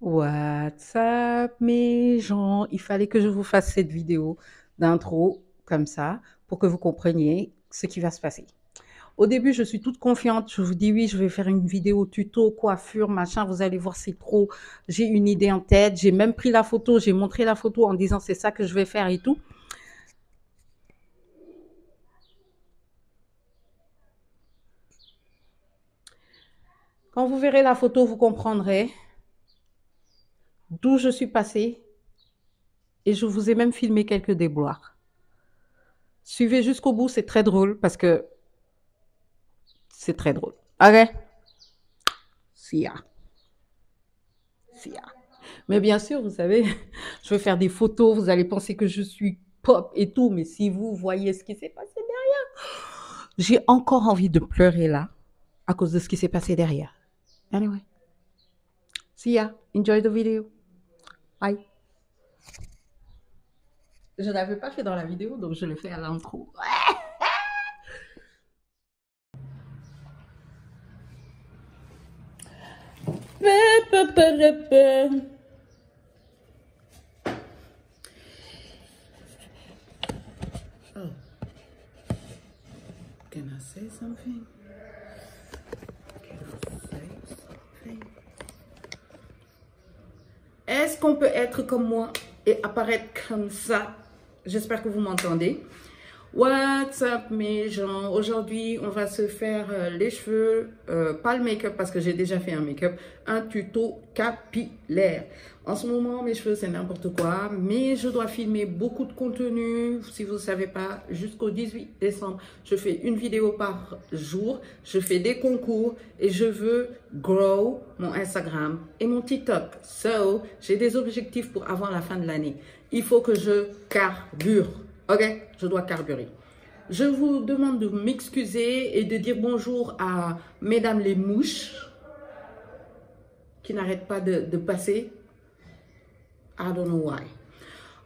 What's up mes gens? Il fallait que je vous fasse cette vidéo d'intro comme ça pour que vous compreniez ce qui va se passer. Au début, je suis toute confiante. Je vous dis oui, je vais faire une vidéo tuto, coiffure, machin. Vous allez voir, c'est trop. J'ai une idée en tête. J'ai même pris la photo. J'ai montré la photo en disant c'est ça que je vais faire et tout. Quand vous verrez la photo, vous comprendrez d'où je suis passée. Et je vous ai même filmé quelques déboires. Suivez jusqu'au bout, c'est très drôle parce que c'est très drôle. Ok? Sia. Sia. Mais bien sûr, vous savez, je vais faire des photos, vous allez penser que je suis pop et tout, mais si vous voyez ce qui s'est passé derrière, j'ai encore envie de pleurer là à cause de ce qui s'est passé derrière. Anyway. See ya. Enjoy the video. Bye. Je n'avais pas fait dans la vidéo, donc je le fais à l'intro. Oh. Can I say something? Can I say something? Est-ce qu'on peut être comme moi et apparaître comme ça? J'espère que vous m'entendez. What's up mes gens? Aujourd'hui, on va se faire les cheveux, pas le make-up parce que j'ai déjà fait un make-up, un tuto capillaire. En ce moment, mes cheveux, c'est n'importe quoi, mais je dois filmer beaucoup de contenu. Si vous ne savez pas, jusqu'au 18 décembre, je fais une vidéo par jour, je fais des concours et je veux grow mon Instagram et mon TikTok. So, j'ai des objectifs pour avant la fin de l'année. Il faut que je carbure. Ok, je dois carburer. Je vous demande de m'excuser et de dire bonjour à mesdames les mouches qui n'arrêtent pas de passer. I don't know why.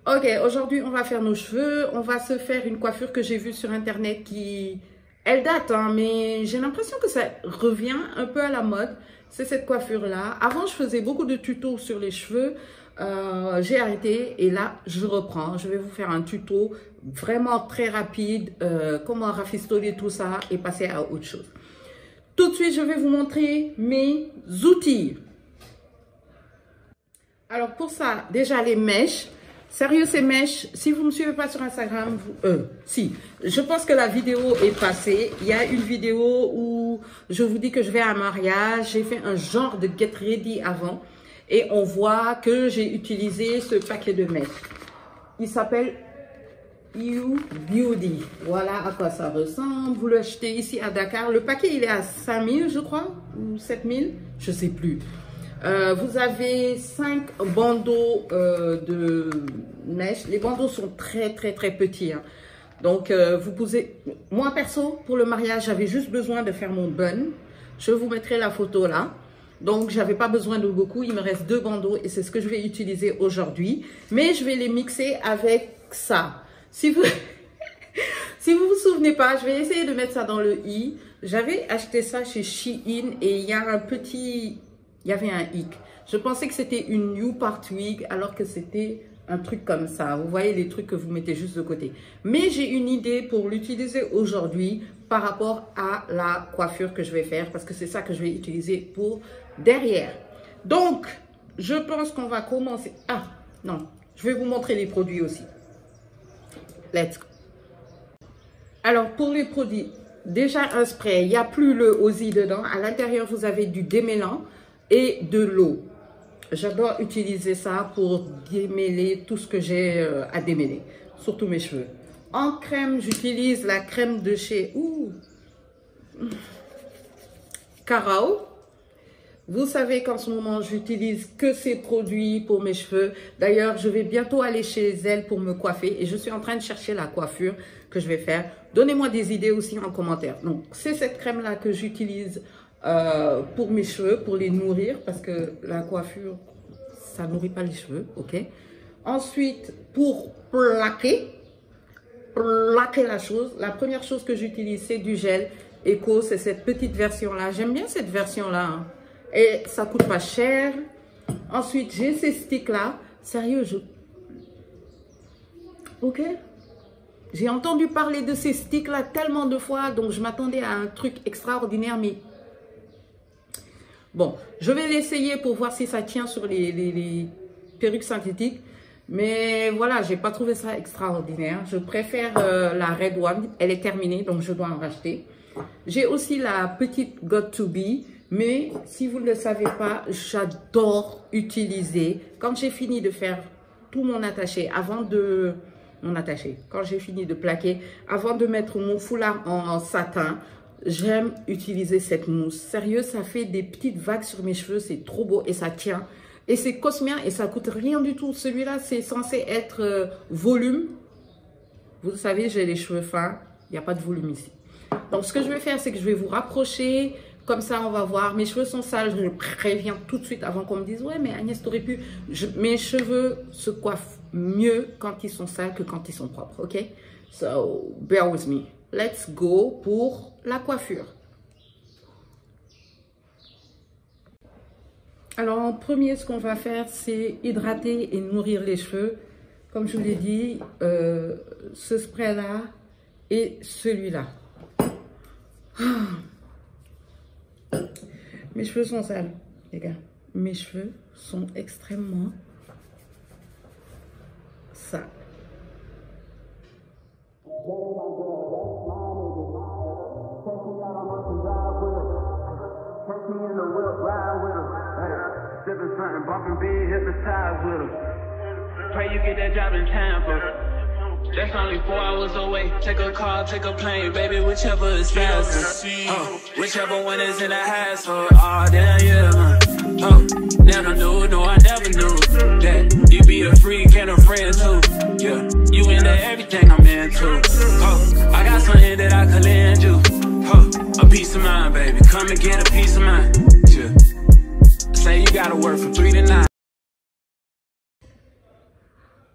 Ok, aujourd'hui on va faire nos cheveux. On va se faire une coiffure que j'ai vue sur internet qui... Elle date, hein, mais j'ai l'impression que ça revient un peu à la mode. C'est cette coiffure-là. Avant, je faisais beaucoup de tutos sur les cheveux. J'ai arrêté et là, je reprends. Je vais vous faire un tuto vraiment très rapide. Comment rafistoler tout ça et passer à autre chose. Tout de suite, je vais vous montrer mes outils. Alors, pour ça, déjà les mèches. Sérieux, ces mèches, si vous ne me suivez pas sur Instagram, si, je pense que la vidéo est passée. Il y a une vidéo où je vous dis que je vais à un mariage. J'ai fait un genre de get ready avant. Et on voit que j'ai utilisé ce paquet de mèches. Il s'appelle You Beauty. Voilà à quoi ça ressemble. Vous l'achetez ici à Dakar. Le paquet, il est à 5000, je crois, ou 7000, je ne sais plus. Vous avez 5 bandeaux de mèches. Les bandeaux sont très petits. Hein. Donc, vous posez... Moi, perso, pour le mariage, j'avais juste besoin de faire mon bun. Je vous mettrai la photo là. Donc, j'avais pas besoin de beaucoup. Il me reste 2 bandeaux et c'est ce que je vais utiliser aujourd'hui. Mais je vais les mixer avec ça. Si vous si vous vous souvenez pas, je vais essayer de mettre ça dans le i. J'avais acheté ça chez Shein et il y a un petit... Il y avait un hic. Je pensais que c'était une New Part Wig alors que c'était un truc comme ça. Vous voyez les trucs que vous mettez juste de côté. Mais j'ai une idée pour l'utiliser aujourd'hui par rapport à la coiffure que je vais faire parce que c'est ça que je vais utiliser pour derrière. Donc, je pense qu'on va commencer. Ah, non, je vais vous montrer les produits aussi. Let's go. Alors, pour les produits, déjà un spray. Il n'y a plus le Aussie dedans. À l'intérieur, vous avez du démêlant et de l'eau. J'adore utiliser ça pour démêler tout ce que j'ai à démêler, surtout mes cheveux. En crème, j'utilise la crème de chez Carao. Vous savez qu'en ce moment, j'utilise que ces produits pour mes cheveux. D'ailleurs, je vais bientôt aller chez elle pour me coiffer et je suis en train de chercher la coiffure que je vais faire. Donnez-moi des idées aussi en commentaire. Donc, c'est cette crème-là que j'utilise pour mes cheveux, pour les nourrir, parce que la coiffure, ça nourrit pas les cheveux, ok? Ensuite, pour plaquer la chose, la première chose que j'utilise, c'est du gel Eco, c'est cette petite version-là. J'aime bien cette version-là, hein. Et ça coûte pas cher. Ensuite, j'ai ces sticks-là. Sérieux, Ok. J'ai entendu parler de ces sticks-là tellement de fois, donc je m'attendais à un truc extraordinaire, mais... Bon, je vais l'essayer pour voir si ça tient sur les perruques synthétiques. Mais voilà, j'ai pas trouvé ça extraordinaire. Je préfère la Red One. Elle est terminée, donc je dois en racheter. J'ai aussi la petite Got2b. Mais si vous ne le savez pas, j'adore utiliser. Quand j'ai fini de faire tout mon attaché, quand j'ai fini de plaquer, avant de mettre mon foulard en satin, j'aime utiliser cette mousse. Sérieux, ça fait des petites vagues sur mes cheveux. C'est trop beau et ça tient. Et c'est cosmien et ça coûte rien du tout. Celui-là, c'est censé être volume. Vous savez, j'ai les cheveux fins. Il n'y a pas de volume ici. Donc, ce que je vais faire, c'est que je vais vous rapprocher. Comme ça, on va voir. Mes cheveux sont sales. Je préviens tout de suite avant qu'on me dise « Ouais, mais Agnès, t'aurais pu... » Mes cheveux se coiffent mieux quand ils sont sales que quand ils sont propres. OK? So, bear with me. Let's go pour la coiffure. Alors, en premier, ce qu'on va faire, c'est hydrater et nourrir les cheveux. Comme je vous l'ai dit, ce spray-là et celui-là. Mes cheveux sont sales, les gars. Mes cheveux sont extrêmement sales. Sipping something, bumping big, hypnotized with them. Pray you get that job in Tampa. That's only 4 hours away. Take a car, take a plane, baby, whichever is faster. Whichever one is in the hassle. Oh, damn, yeah, man. Never knew, no, I never knew that you be a freak and a friend too. Yeah, you into everything I'm into. I got something that I could lend you. A peace of mind, baby. Come and get a peace of mind. Yeah. Say you gotta work from 3 to 9.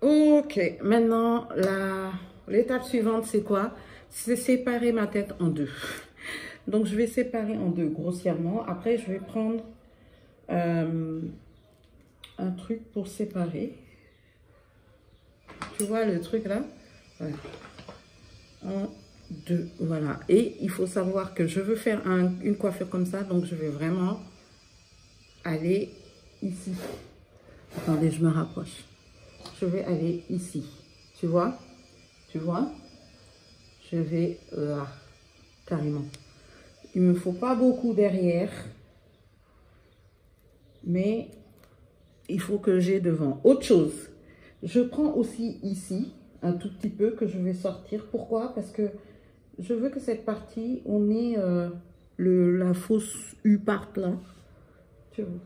Ok, maintenant, l'étape suivante, c'est quoi? C'est séparer ma tête en deux. Donc, je vais séparer en deux grossièrement. Après, je vais prendre un truc pour séparer. Tu vois le truc là? Voilà. 1, 2, voilà. Et il faut savoir que je veux faire une coiffure comme ça. Donc, je vais vraiment aller ici. Attendez, je me rapproche. Je vais aller ici. Tu vois? Tu vois? Je vais là. Carrément. Il ne me faut pas beaucoup derrière. Mais il faut que j'ai devant. Autre chose. Je prends aussi ici un tout petit peu que je vais sortir. Pourquoi? Parce que je veux que cette partie, on ait la fausse U parte là. Tu vois?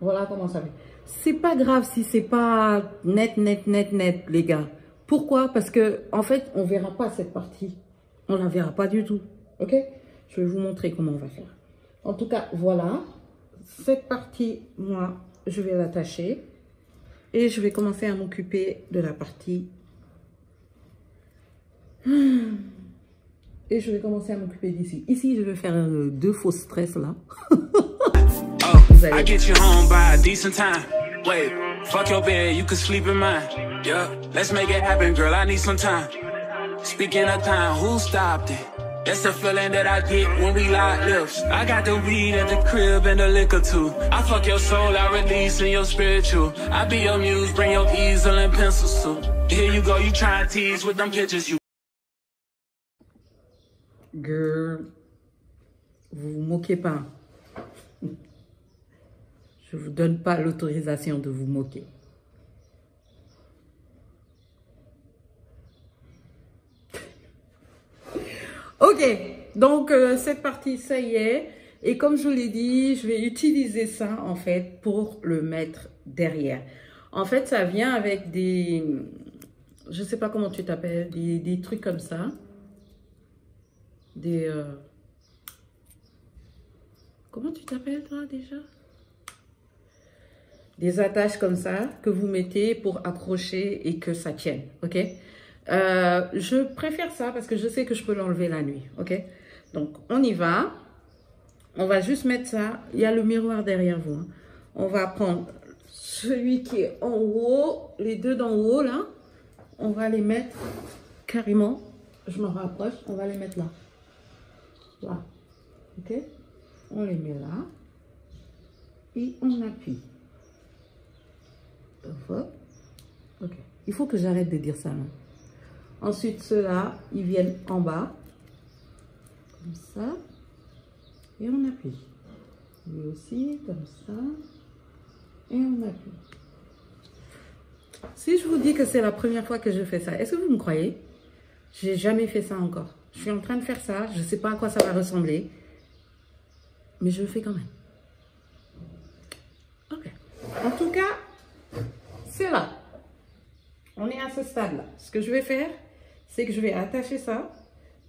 Voilà comment ça fait. C'est pas grave si c'est pas net, les gars. Pourquoi? Parce que, en fait, on verra pas cette partie. On la verra pas du tout. Ok? Je vais vous montrer comment on va faire. En tout cas, voilà. Cette partie, moi, je vais l'attacher. Et je vais commencer à m'occuper de la partie. Et je vais commencer à m'occuper d'ici. Ici, je vais faire 2 fausses tresses là. I get you home by a decent time. Wait, fuck your bed, you can sleep in mine. Yeah, let's make it happen, girl. I need some time. Speaking of time, who stopped it? That's the feeling that I get when we lock lips. I got the weed at the crib and the liquor too. I fuck your soul, I release in your spiritual. I be your muse, bring your easel and pencils too. Here you go, you try and tease with them pictures you. Girl, vous vous moquez pas. Je vous donne pas l'autorisation de vous moquer. Ok, donc cette partie, ça y est. Et comme je vous l'ai dit, je vais utiliser ça en fait pour le mettre derrière. En fait, ça vient avec des... Je sais pas comment tu t'appelles, des trucs comme ça. Des... Comment tu t'appelles toi déjà? Des attaches comme ça que vous mettez pour accrocher et que ça tienne, ok? Je préfère ça parce que je sais que je peux l'enlever la nuit, ok? Donc, on y va. On va juste mettre ça. Il y a le miroir derrière vous. Hein. On va prendre celui qui est en haut, les deux d'en haut là. On va les mettre carrément. Je me rapproche, on va les mettre là. Là. Ok? On les met là. Et on appuie. Ok. Il faut que j'arrête de dire ça. Là. Ensuite, ceux-là, ils viennent en bas. Comme ça. Et on appuie. Lui aussi, comme ça. Et on appuie. Si je vous dis que c'est la première fois que je fais ça, est-ce que vous me croyez? J'ai jamais fait ça encore. Je suis en train de faire ça. Je ne sais pas à quoi ça va ressembler. Mais je le fais quand même. Ok. En tout cas, c'est là. On est à ce stade-là. Ce que je vais faire, c'est que je vais attacher ça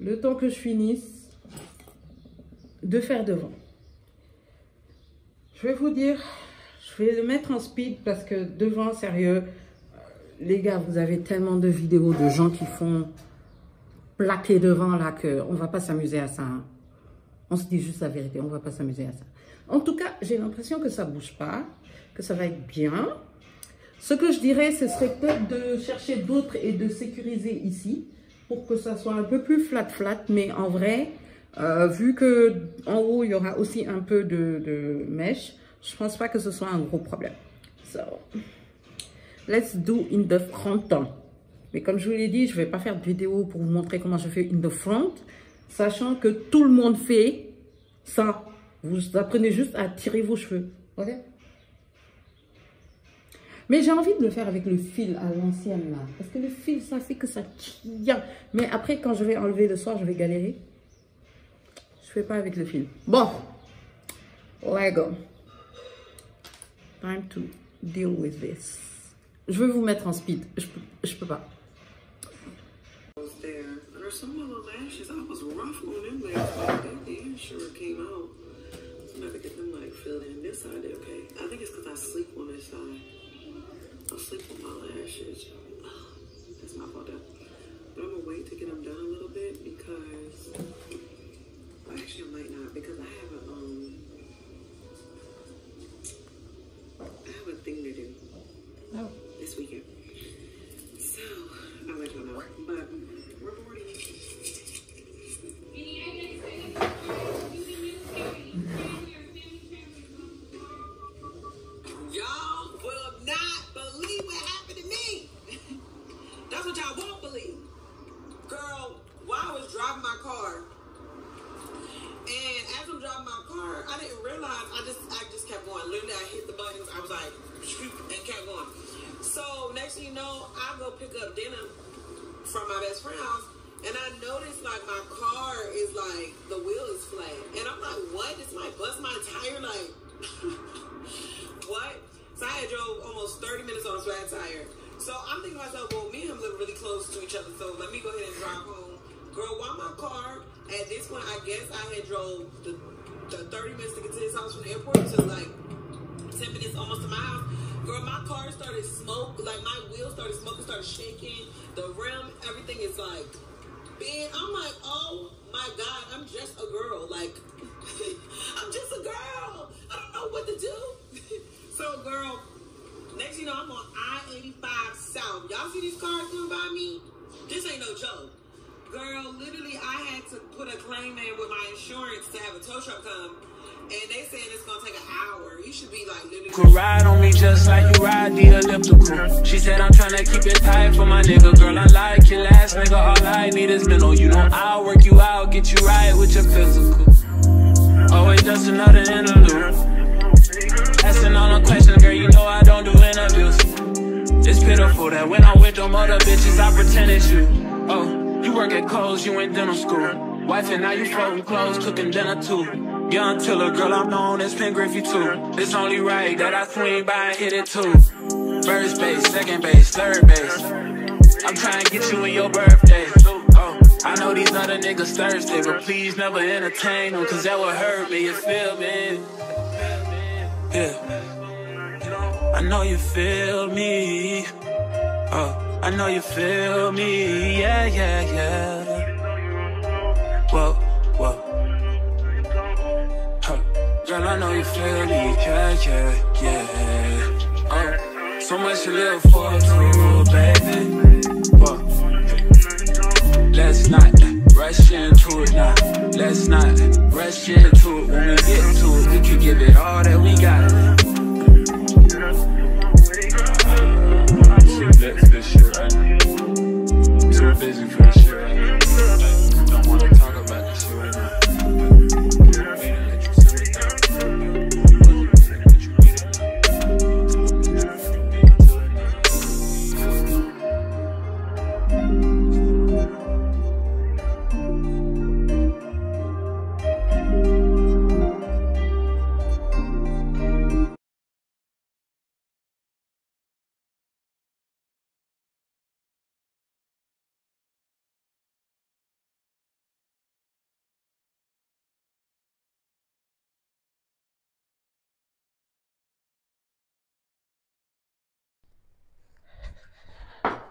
le temps que je finisse de faire devant. Je vais vous dire, je vais le mettre en speed parce que devant, sérieux, les gars, vous avez tellement de vidéos de gens qui font plaquer devant là qu'on ne va pas s'amuser à ça. Hein. On se dit juste la vérité, on ne va pas s'amuser à ça. En tout cas, j'ai l'impression que ça ne bouge pas, que ça va être bien. Ce que je dirais, ce serait peut-être de chercher d'autres et de sécuriser ici pour que ça soit un peu plus flat, mais en vrai, vu que en haut, il y aura aussi un peu de mèche, je ne pense pas que ce soit un gros problème. So, let's do in the front. Mais comme je vous l'ai dit, je ne vais pas faire de vidéo pour vous montrer comment je fais in the front, sachant que tout le monde fait ça. Vous apprenez juste à tirer vos cheveux. Ok? Mais j'ai envie de le faire avec le fil à l'ancienne là. Parce que le fil, ça fait que ça tient. Mais après, quand je vais enlever le soir, je vais galérer. Je ne fais pas avec le fil. Bon. Let's go. Time to deal with this. Je vais vous mettre en speed. Je peux pas. Some of the lashes, I was rough on them last week. They damn sure came out. I'm about to get them like filled in. This side did okay. I think it's because I sleep on this side. I sleep on my lashes. That's my fault though. But I'm gonna wait to get them done a little bit because, well, actually I might not because I have a thing to do this weekend. So I'll let y'all know. But reporting. Y'all will not believe what happened to me. That's what y'all won't believe. Girl, while I was driving my car, and as I'm driving my car, I didn't realize I just kept going. Literally, I hit the buttons. I was like, shoot, and kept going. So next thing you know, I go pick up dinner from my best friend's house, and I noticed like my car is like the wheel is flat, and I'm like, what? This might bust my tire, like what? So I had drove almost 30 minutes on a flat tire. So I'm thinking to myself, well, me and him live really close to each other, so let me go ahead and drive home. Girl, while my car, at this point, I guess I had drove the 30 minutes to get to his house from the airport, so like 10 minutes almost to my house. Girl, my car started smoke, like my wheels started smoking, started shaking, the rim, everything is like bent. I'm like, oh my God, I'm just a girl. Like, I'm just a girl. I don't know what to do. So, girl, next you know, I'm on I-85 South. Y'all see these cars coming by me? This ain't no joke. Girl, literally, I had to put a claim in with my insurance to have a tow truck come. And they saying it's gonna take an hour. You should be like literally. Could ride on me just like you ride the elliptical. She said I'm trying to keep it tight for my nigga. Girl, I like your last nigga. All I need is mental. You know I'll work you out, get you right with your physical. Always just another interlude. Asking all the questions, girl, you know I don't do interviews. It's pitiful that when I'm with them other bitches, I pretend it's you. Oh, you work at Kohl's, you in dental school. Wife and now you folding clothes, cooking dinner too. Young Tiller, girl, I'm known as Pen Griffey too. It's only right that I swing by and hit it too. First base, second base, third base. I'm trying to get you in your birthday. Oh, I know these other niggas thirsty, but please never entertain them, cause that would hurt me, you feel me? Yeah. I know you feel me. Oh, I know you feel me. Yeah, yeah, yeah. Whoa, whoa. Girl, I know you feel me, yeah, yeah, yeah. So much to live for, too, baby. But let's not rush into it now. Let's not rush into it. When we get into it, we can give it all that we got. So that's this shit right now. I'm so busy for this shit right now. Don't wanna talk about this shit right now.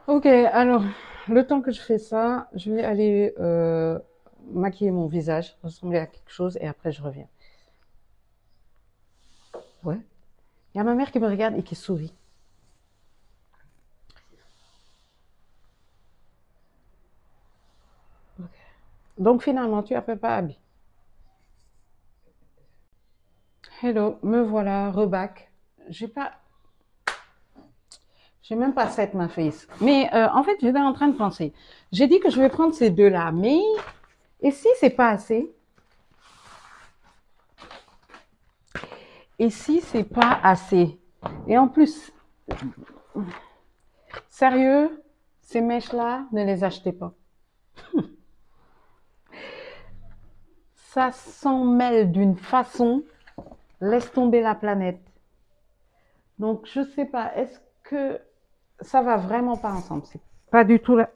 Ok, alors, le temps que je fais ça, je vais aller maquiller mon visage, ressembler à quelque chose, et après je reviens. Ouais. Il y a ma mère qui me regarde et qui sourit. Ok. Donc finalement, tu n'appelles pas Abby. Hello, me voilà, reback. J'ai même pas set ma face. Mais en fait, j'étais en train de penser. J'ai dit que je vais prendre ces deux-là, mais et si c'est pas assez? Et si c'est pas assez? Et en plus, sérieux, ces mèches-là, ne les achetez pas. Ça s'en mêle d'une façon, laisse tomber la planète. Donc, je sais pas, est-ce que ça va vraiment pas ensemble? C'est pas du tout là.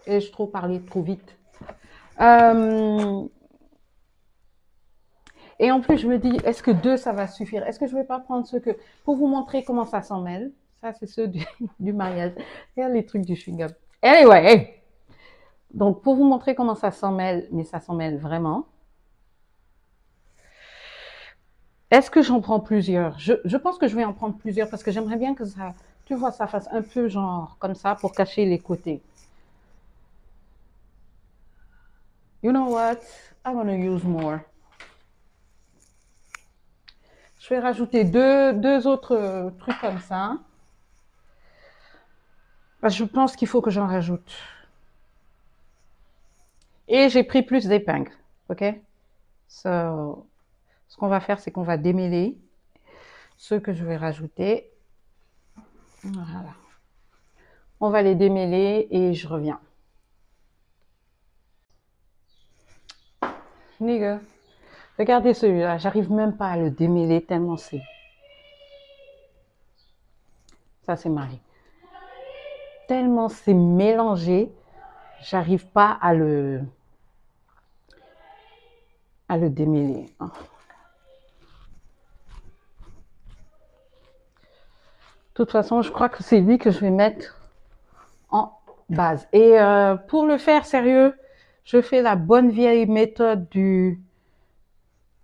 Ai-je trop parlé trop vite? Et en plus, je me dis, est-ce que deux, ça va suffire? Est-ce que je vais pas prendre ceux que... Pour vous montrer comment ça s'en mêle. Ça, c'est ceux du mariage. Regarde les trucs du chewing-gum. Anyway, hey. Donc, pour vous montrer comment ça s'en mêle, mais ça s'en mêle vraiment. Est-ce que j'en prends plusieurs? Je pense que je vais en prendre plusieurs parce que j'aimerais bien que ça, tu vois, ça fasse un peu genre comme ça pour cacher les côtés. You know what? I'm gonna use more. Je vais rajouter deux autres trucs comme ça. Parce que je pense qu'il faut que j'en rajoute. Et j'ai pris plus d'épingles. OK? So, ce qu'on va faire, c'est qu'on va démêler ceux que je vais rajouter. Voilà. On va les démêler et je reviens. Nigga. Regardez celui-là. J'arrive même pas à le démêler tellement c'est... Ça, c'est Marie. Tellement c'est mélangé, j'arrive pas à le démêler. De toute façon, je crois que c'est lui que je vais mettre en base. Et pour le faire sérieux, je fais la bonne vieille méthode du...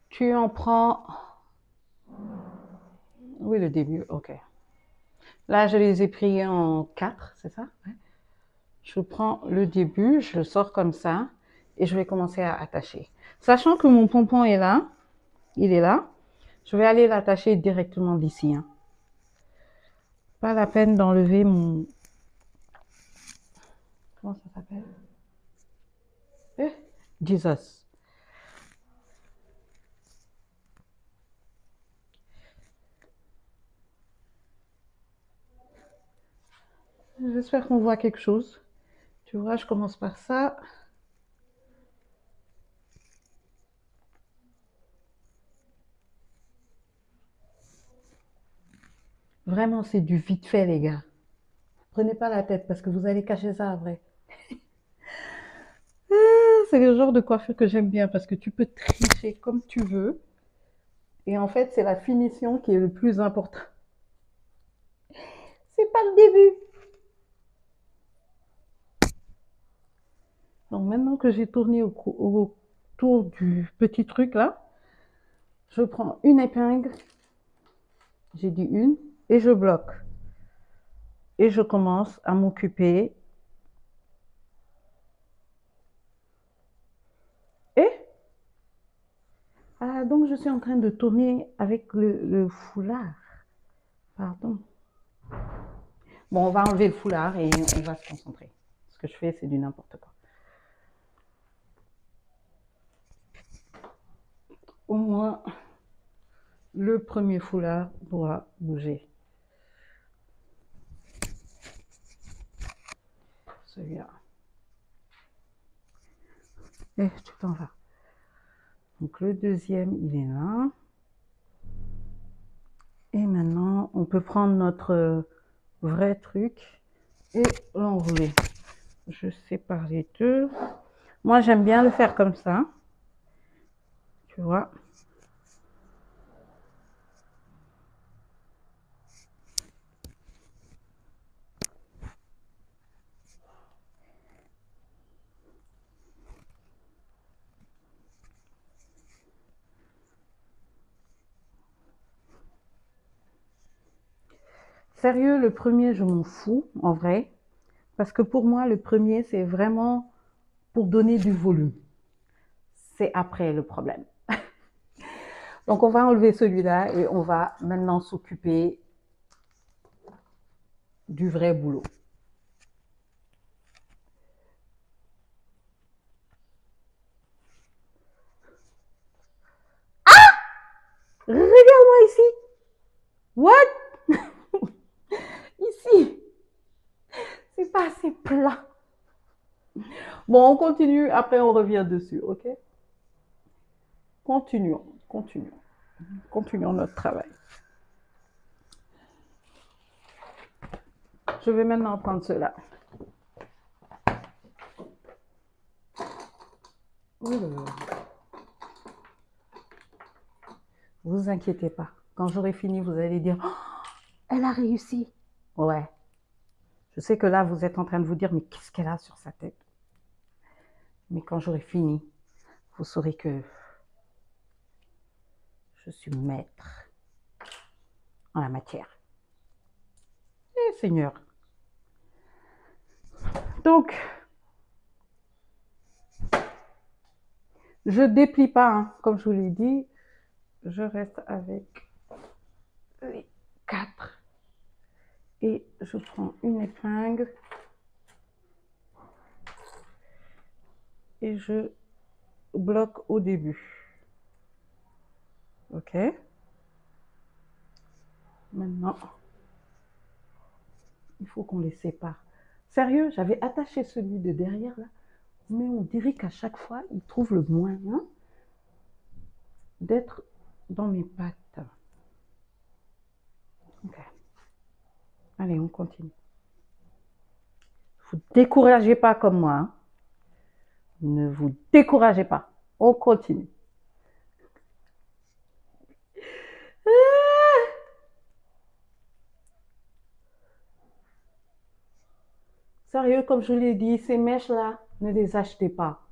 Tu en prends... Oui, le début, ok. Là, je les ai pris en 4, c'est ça? Ouais. Je prends le début, je le sors comme ça et je vais commencer à attacher. Sachant que mon pompon est là, il est là, je vais aller l'attacher directement d'ici. Hein. Pas la peine d'enlever mon... Comment ça s'appelle? Jesus. J'espère qu'on voit quelque chose. Tu vois, je commence par ça. Vraiment, c'est du vite fait, les gars. Prenez pas la tête parce que vous allez cacher ça après. C'est le genre de coiffure que j'aime bien parce que tu peux tricher comme tu veux. Et en fait, c'est la finition qui est le plus important. C'est pas le début. Donc maintenant que j'ai tourné autour du petit truc là, Je prends une épingle, j'ai dit une, et je bloque. Et je commence à m'occuper. Et ah, donc je suis en train de tourner avec le foulard. Pardon. Bon, on va enlever le foulard et on va se concentrer. Ce que je fais, c'est du n'importe quoi. Au moins, le premier foulard doit bouger. Celui-là. Et tu t'en vas. Donc le deuxième, il est là. Et maintenant, on peut prendre notre vrai truc et l'enrouler. Je sépare les deux. Moi, j'aime bien le faire comme ça. Tu vois. Sérieux, le premier, je m'en fous, en vrai. Parce que pour moi, le premier, c'est vraiment pour donner du volume. C'est après le problème. Donc, on va enlever celui-là et on va maintenant s'occuper du vrai boulot. Ah! Regarde-moi ici. What? Ici. C'est pas assez plat. Bon, on continue. Après, on revient dessus, ok? Continuons, continuons. Continuons notre travail. Je vais maintenant prendre cela. Vous inquiétez pas. Quand j'aurai fini, vous allez dire oh, elle a réussi. Ouais. Je sais que là, vous êtes en train de vous dire mais qu'est-ce qu'elle a sur sa tête? Mais quand j'aurai fini, vous saurez que je suis maître en la matière. Eh Seigneur. Donc, je ne déplie pas, hein, comme je vous l'ai dit. Je reste avec les 4. Et je prends une épingle. Et je bloque au début. Ok. Maintenant, il faut qu'on les sépare. Sérieux, j'avais attaché celui de derrière là. Mais on dirait qu'à chaque fois, il trouve le moyen d'être dans mes pattes. Ok. Allez, on continue. Ne vous découragez pas comme moi. Hein. Ne vous découragez pas. On continue. Sérieux, comme je vous l'ai dit, ces mèches-là, ne les achetez pas.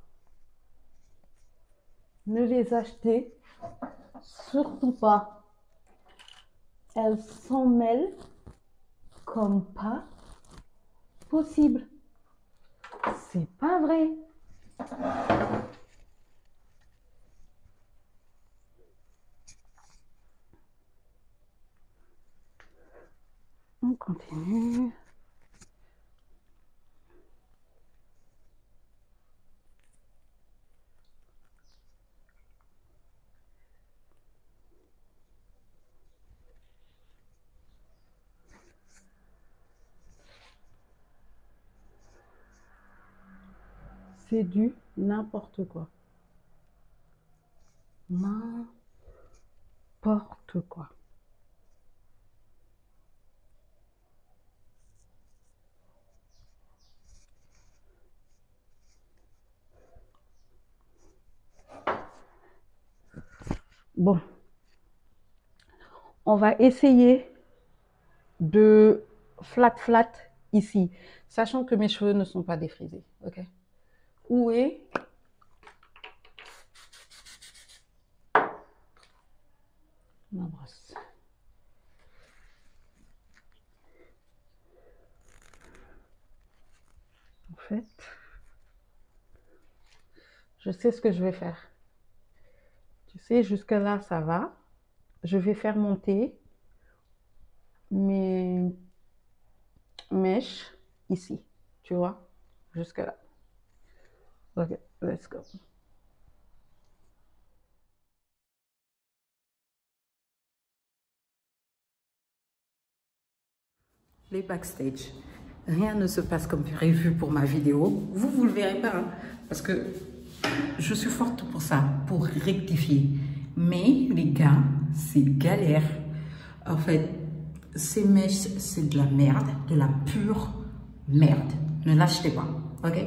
Ne les achetez surtout pas. Elles s'en mêlent comme pas possible. C'est pas vrai. On continue. C'est du n'importe quoi. N'importe quoi. Bon. On va essayer de flat ici, sachant que mes cheveux ne sont pas défrisés. Ok. Où est Ma brosse. En fait, je sais ce que je vais faire. Tu sais, jusque là, ça va. Je vais faire monter mes mèches ici, tu vois, jusque là. Ok, let's go. Les backstage. Rien ne se passe comme prévu pour ma vidéo. Vous le verrez pas, hein, parce que je suis forte pour ça, pour rectifier. Mais les gars, c'est galère. En fait, ces mèches, c'est de la merde, de la pure merde. Ne l'achetez pas, ok?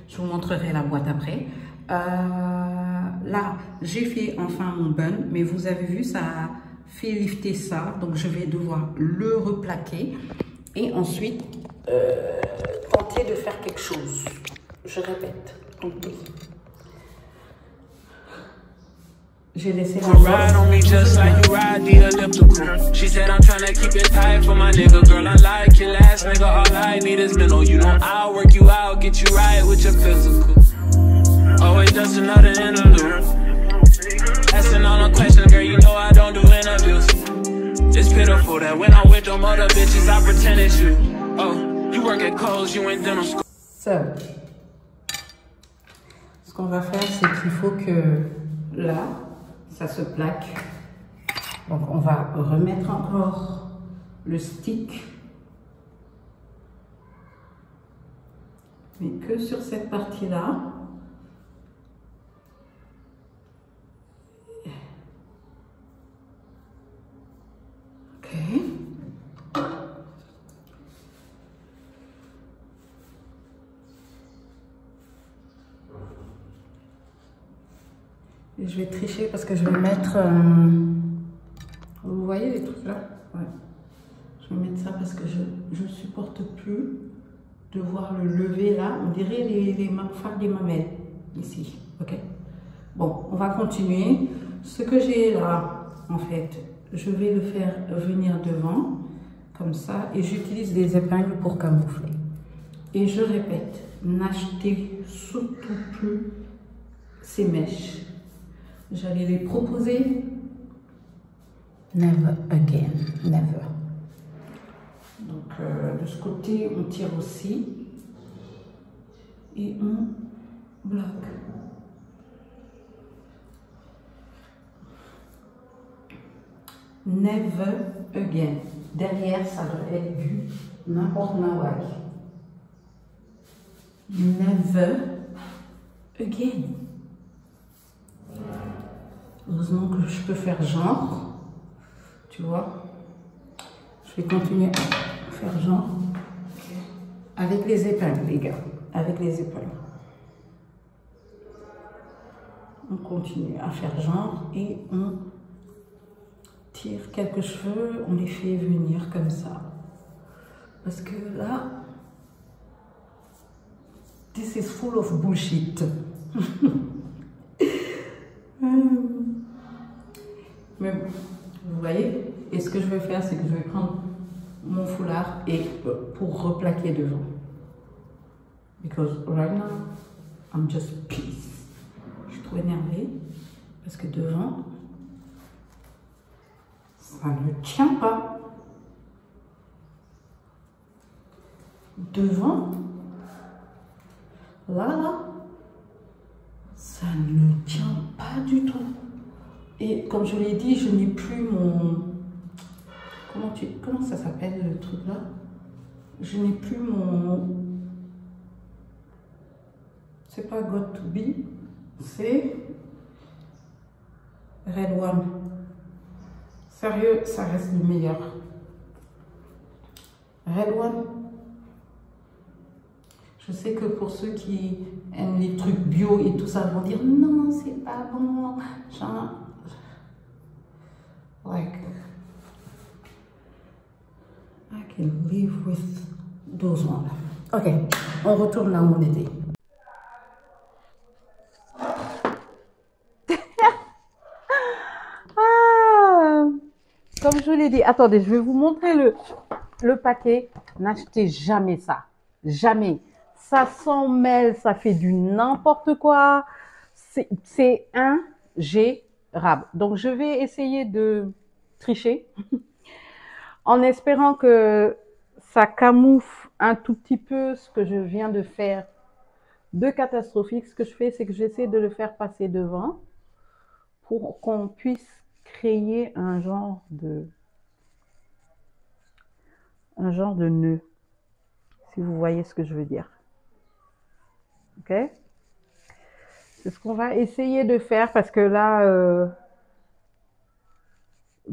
Je vous montrerai la boîte après. Là, j'ai fait enfin mon bun, mais vous avez vu, ça a fait lifter ça. Donc, je vais devoir le replaquer. Et ensuite, tenter de faire quelque chose. Je répète. Okay. J'ai laissé la ride on me just like you ride the elliptical. She said I'm trying to keep it tight for my nigga. Girl, unlike your last nigga, all I need is mental. You know I'll work you out, get you right with your physical. Always just another interlude. Asking all the questions, girl, you know I don't do interviews. It's pitiful that when I'm with them other bitches, I pretend it's you. Oh, you work at Kohl's, you in dental school. So, ce qu'on va faire, c'est qu'il faut que là, ça se plaque. Donc, on va remettre encore le stick. Mais que sur cette partie-là. Et je vais tricher parce que je vais mettre... Vous voyez les trucs là? Ouais. Je vais mettre ça parce que je ne supporte plus de voir le lever là. On dirait les phares des mamelles ici. Ok. Bon, on va continuer. Ce que j'ai là, en fait, je vais le faire venir devant, comme ça. Et j'utilise des épingles pour camoufler. Et je répète, n'achetez surtout plus ces mèches. J'allais les proposer. Never again, never. Donc, de ce côté, on tire aussi. Et on bloque. Never again. Derrière, ça doit être du n'importe nawak. Never again. Heureusement que je peux faire genre, tu vois. Je vais continuer à faire genre avec les épingles, les gars, avec les épingles. On continue à faire genre et on tire quelques cheveux, on les fait venir comme ça. Parce que là, this is full of bullshit. Mais vous voyez, et ce que je vais faire, c'est que je vais prendre mon foulard et pour replaquer devant. Because right now, I'm just pissed. Je suis trop énervée parce que devant, ça ne tient pas. Devant, là, ça ne tient pas du tout. Et comme je l'ai dit, je n'ai plus mon... Comment ça s'appelle le truc là? Je n'ai plus mon... C'est pas Got to Be, c'est Red One. Sérieux, ça reste le meilleur. Red One. Je sais que pour ceux qui aiment les trucs bio et tout ça, vont dire non, c'est pas bon. Genre, like, I can live with those ones. Ok, on retourne là où on était. Comme je l'ai dit, attendez, je vais vous montrer le paquet. N'achetez jamais ça. Jamais. Ça s'en mêle, ça fait du n'importe quoi. C'est ingérable. Donc, je vais essayer de tricher en espérant que ça camoufle un tout petit peu ce que je viens de faire de catastrophique. Ce que je fais, c'est que j'essaie de le faire passer devant pour qu'on puisse créer un genre de nœud, si vous voyez ce que je veux dire. Ok? C'est ce qu'on va essayer de faire parce que là,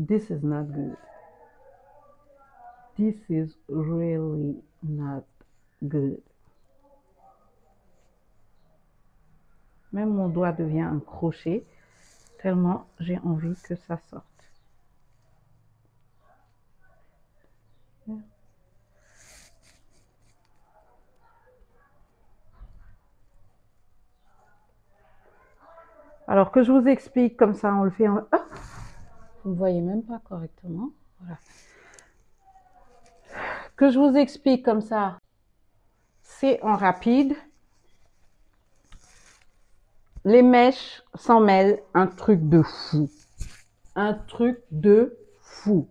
this is not good. This is really not good. Même mon doigt devient un crochet, tellement j'ai envie que ça sorte. Alors que je vous explique comme ça, on le fait en... Oh, vous ne voyez même pas correctement. Voilà. Que je vous explique comme ça, c'est en rapide. Les mèches s'en mêlent, un truc de fou. Un truc de fou.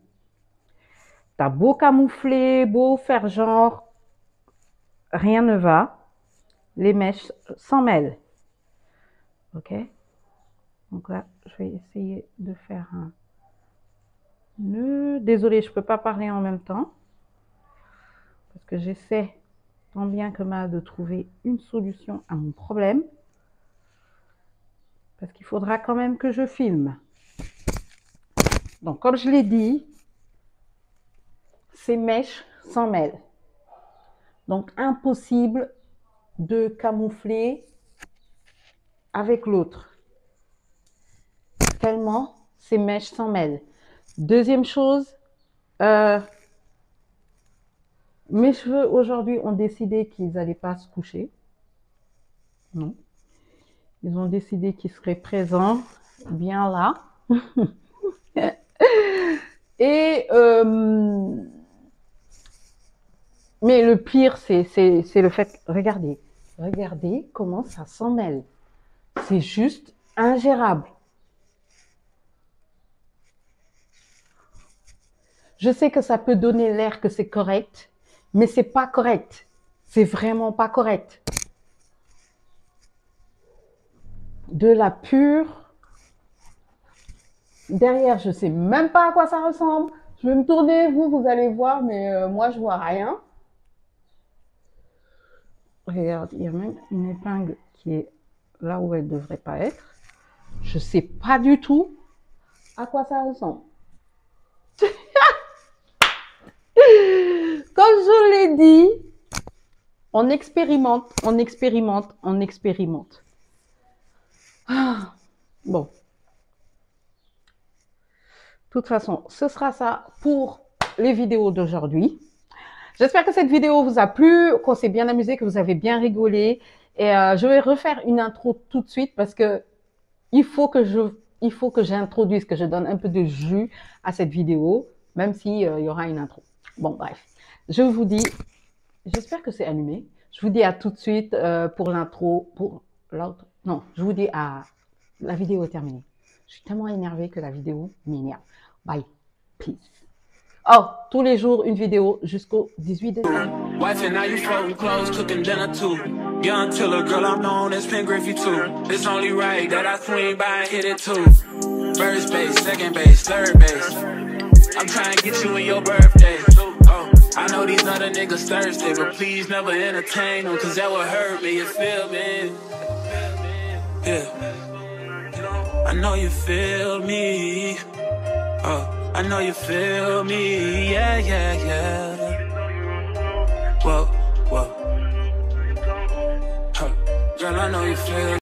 T'as beau camoufler, beau faire genre, rien ne va. Les mèches s'en mêlent. Ok? Donc là, je vais essayer de faire un nœud. Désolée, je ne peux pas parler en même temps. Parce que j'essaie tant bien que mal de trouver une solution à mon problème. Parce qu'il faudra quand même que je filme. Donc, comme je l'ai dit, ces mèches s'en mêlent. Donc, impossible de camoufler avec l'autre. Tellement ces mèches s'en mêlent. Deuxième chose, mes cheveux aujourd'hui ont décidé qu'ils n'allaient pas se coucher. Non. Ils ont décidé qu'ils seraient présents bien là. Et mais le pire, c'est le fait, regardez comment ça s'en mêle. C'est juste ingérable. Je sais que ça peut donner l'air que c'est correct, mais c'est pas correct. C'est vraiment pas correct. De la pure. Derrière, je sais même pas à quoi ça ressemble. Je vais me tourner, vous allez voir, mais moi, je vois rien. Regarde, il y a même une épingle qui est là où elle devrait pas être. Je sais pas du tout à quoi ça ressemble. Comme je l'ai dit, on expérimente, on expérimente, on expérimente. Ah, bon. De toute façon, ce sera ça pour les vidéos d'aujourd'hui. J'espère que cette vidéo vous a plu, qu'on s'est bien amusé, que vous avez bien rigolé. Et je vais refaire une intro tout de suite parce que il faut que j'introduise, que je donne un peu de jus à cette vidéo, même s'il y aura une intro. Bon, bref. Je vous dis, j'espère que c'est allumé. Je vous dis à tout de suite pour l'intro, pour l'autre. Non, je vous dis à la vidéo est terminée. Je suis tellement énervée que la vidéo m'énerve. Bye. Peace. Oh, tous les jours, une vidéo jusqu'au 18 décembre. Wife and now you folding clothes, cooking dinner too. Young Tiller, girl, I'm known as Pen Griffey too. It's only right that I swing by and hit it too. First base, second base, third base. I'm trying to get you in your birthday. Oh, I know these other niggas thirsty, but please never entertain them, cause that would hurt me, you feel me? Yeah. I know you feel me. Oh. I know you feel me, yeah, yeah, yeah. Whoa, whoa. Girl, I know you feel me.